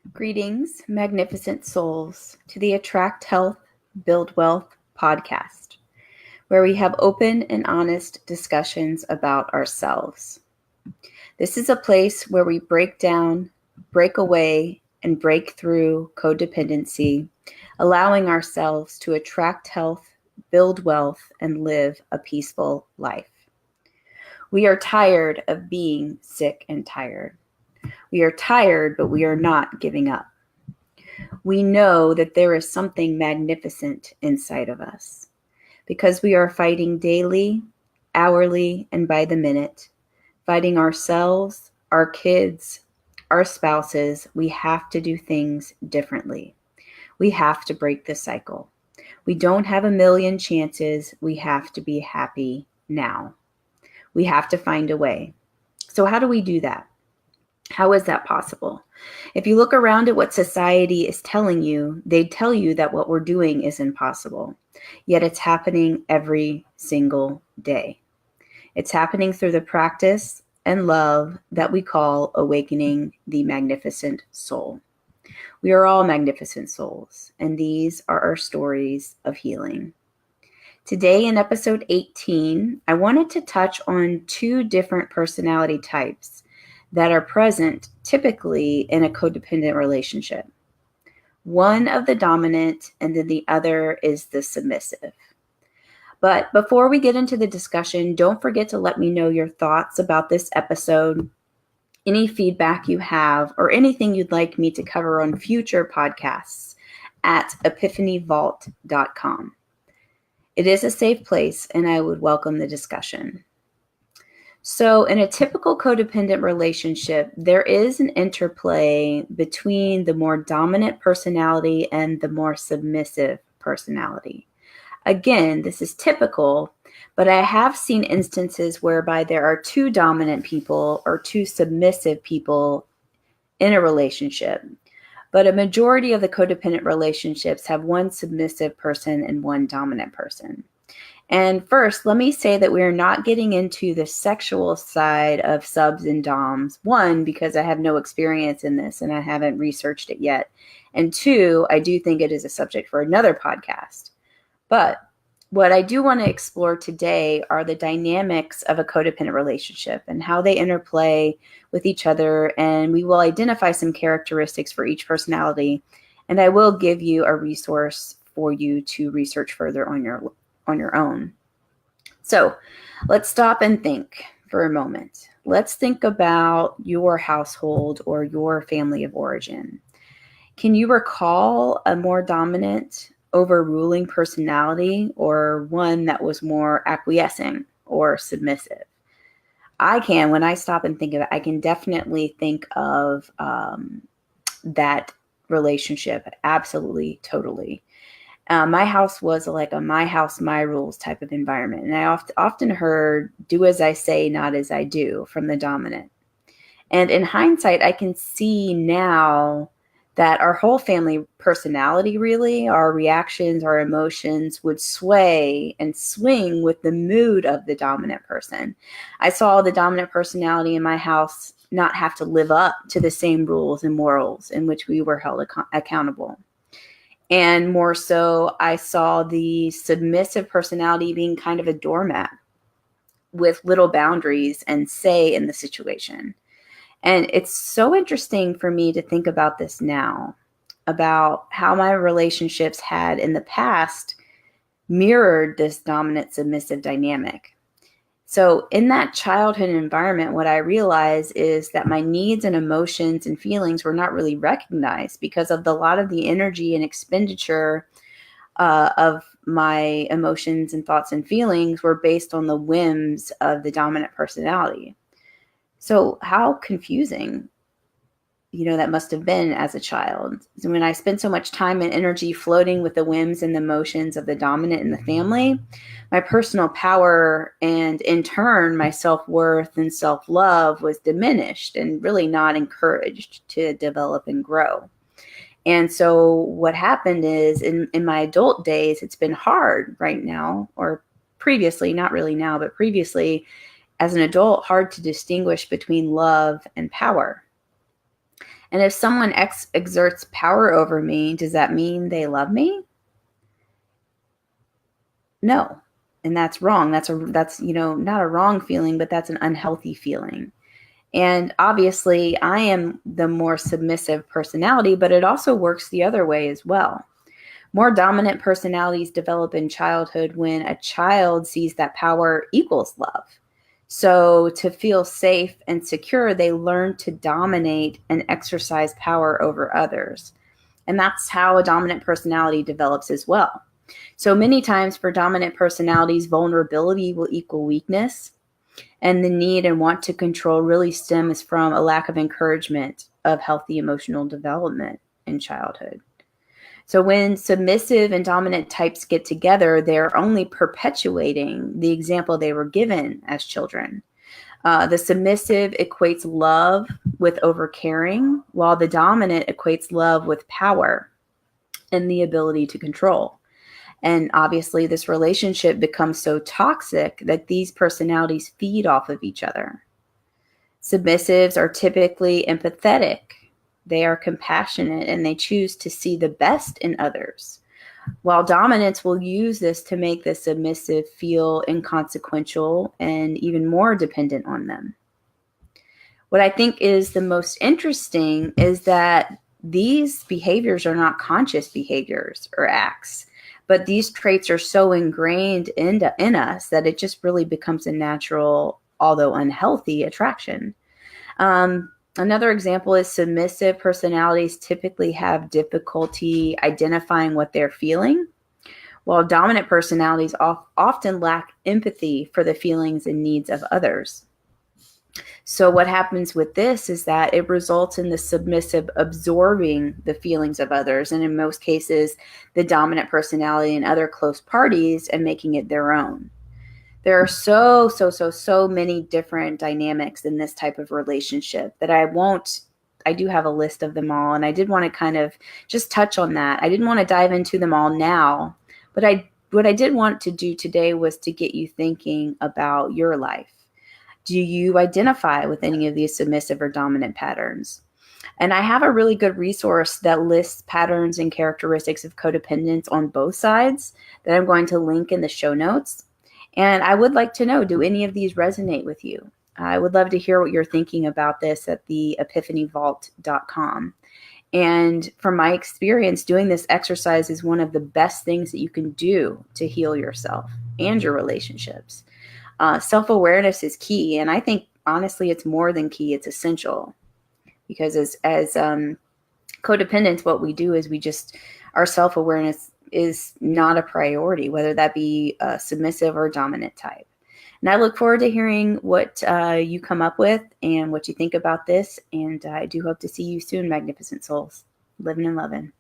Greetings, magnificent souls, to the Attract Health, Build Wealth podcast, where we have open and honest discussions about ourselves. This is a place where we break down, break away, and break through codependency, allowing ourselves to attract health, build wealth, and live a peaceful life. We are tired of being sick and tired. We are tired, but we are not giving up. We know that there is something magnificent inside of us because we are fighting daily, hourly, and by the minute, fighting ourselves, our kids, our spouses. We have to do things differently. We have to break the cycle. We don't have a million chances. We have to be happy now. We have to find a way. So how do we do that? How is that possible? If you look around at what society is telling you, they tell you that what we're doing is impossible. Yet it's happening every single day. It's happening through the practice and love that we call awakening the magnificent soul. We are all magnificent souls, and these are our stories of healing. Today in episode 18, I wanted to touch on two different personality types that are present typically in a codependent relationship. One of the dominant, and then the other is the submissive. But before we get into the discussion, don't forget to let me know your thoughts about this episode, any feedback you have, or anything you'd like me to cover on future podcasts at epiphanyvault.com. It is a safe place, and I would welcome the discussion. So in a typical codependent relationship, there is an interplay between the more dominant personality and the more submissive personality. Again, this is typical, but I have seen instances whereby there are two dominant people or two submissive people in a relationship. But a majority of the codependent relationships have one submissive person and one dominant person. And first, let me say that we are not getting into the sexual side of subs and doms. One, because I have no experience in this and I haven't researched it yet. And two, I do think it is a subject for another podcast. But what I do want to explore today are the dynamics of a codependent relationship and how they interplay with each other. And we will identify some characteristics for each personality. And I will give you a resource for you to research further on your own. So let's stop and think for a moment. Let's think about your household or your family of origin. Can you recall a more dominant, overruling personality or one that was more acquiescing or submissive? I can, when I stop and think of it, I can definitely think of that relationship. Absolutely, totally. My house was like a my house, my rules type of environment. And I often heard, do as I say, not as I do, from the dominant. And in hindsight, I can see now that our whole family personality, really, our reactions, our emotions would sway and swing with the mood of the dominant person. I saw the dominant personality in my house not have to live up to the same rules and morals in which we were held accountable. And more so, I saw the submissive personality being kind of a doormat with little boundaries and say in the situation. And it's so interesting for me to think about this now, about how my relationships had in the past mirrored this dominant submissive dynamic. So in that childhood environment, what I realized is that my needs and emotions and feelings were not really recognized because of a lot of the energy and expenditure of my emotions and thoughts and feelings were based on the whims of the dominant personality. So how confusing, that must have been as a child. So when I spent so much time and energy floating with the whims and the emotions of the dominant in the family, my personal power and in turn, my self-worth and self-love was diminished and really not encouraged to develop and grow. And so what happened is in my adult days, it's been hard right now, or previously, not really now, but previously as an adult, hard to distinguish between love and power. And if someone exerts power over me, does that mean they love me? No. And that's wrong. That's not a wrong feeling, but that's an unhealthy feeling. And obviously, I am the more submissive personality, but it also works the other way as well. More dominant personalities develop in childhood when a child sees that power equals love. So, to feel safe and secure, they learn to dominate and exercise power over others. And that's how a dominant personality develops as well. So, many times for dominant personalities, vulnerability will equal weakness. And the need and want to control really stems from a lack of encouragement of healthy emotional development in childhood. So when submissive and dominant types get together, they're only perpetuating the example they were given as children. The submissive equates love with overcaring, while the dominant equates love with power and the ability to control. And obviously, this relationship becomes so toxic that these personalities feed off of each other. Submissives are typically empathetic. They are compassionate and they choose to see the best in others, while dominants will use this to make the submissive feel inconsequential and even more dependent on them. What I think is the most interesting is that these behaviors are not conscious behaviors or acts, but these traits are so ingrained in us that it just really becomes a natural, although unhealthy, attraction. Another example is submissive personalities typically have difficulty identifying what they're feeling, while dominant personalities often lack empathy for the feelings and needs of others. So what happens with this is that it results in the submissive absorbing the feelings of others, and in most cases, the dominant personality and other close parties, and making it their own. There are so many different dynamics in this type of relationship that I do have a list of them all. And I did want to kind of just touch on that. I didn't want to dive into them all now, but what I did want to do today was to get you thinking about your life. Do you identify with any of these submissive or dominant patterns? And I have a really good resource that lists patterns and characteristics of codependence on both sides that I'm going to link in the show notes. And I would like to know, do any of these resonate with you? I would love to hear what you're thinking about this at the epiphanyvault.com. And from my experience, doing this exercise is one of the best things that you can do to heal yourself and your relationships. Self-awareness is key. And I think, honestly, it's more than key. It's essential. Because as codependents, what we do is our self-awareness is not a priority, whether that be a submissive or dominant type. And I look forward to hearing what you come up with and what you think about this. And I do hope to see you soon, magnificent souls. Living and loving.